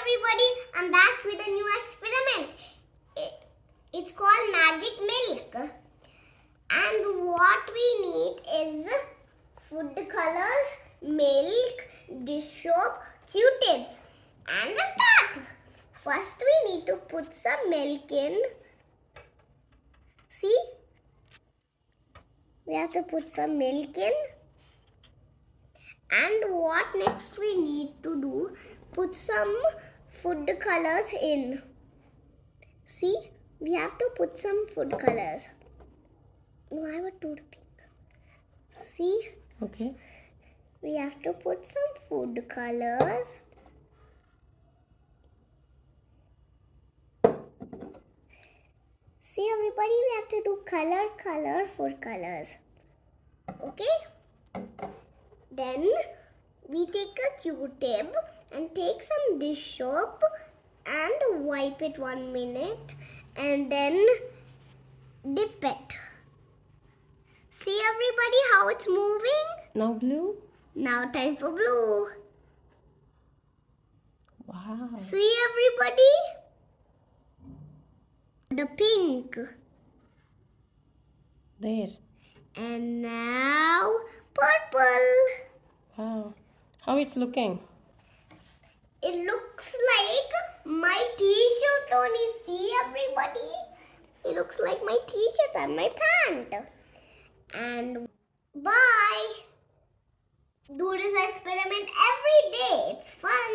everybody, I'm back with a new experiment. It's called Magic Milk. And what we need is food colors, milk, dish soap, Q-tips. And we start. First we need to put some milk in. See? We have to put some milk in. And what next we need to do? Put some food colors in. See? We have to put some food colors. No, I would do the pink. See? Okay. We have to put some food colors. See everybody, we have to do color, food colors. Okay? Then we take a Q-tip and take some dish soap and wipe it 1 minute and then dip it. See everybody how it's moving? Now blue? Now time for blue. Wow. See everybody? The pink. There. And now purple. Wow. How it's looking? It looks like my t-shirt only. See everybody? It looks like my t-shirt and my pant. And bye. Do this experiment every day. It's fun.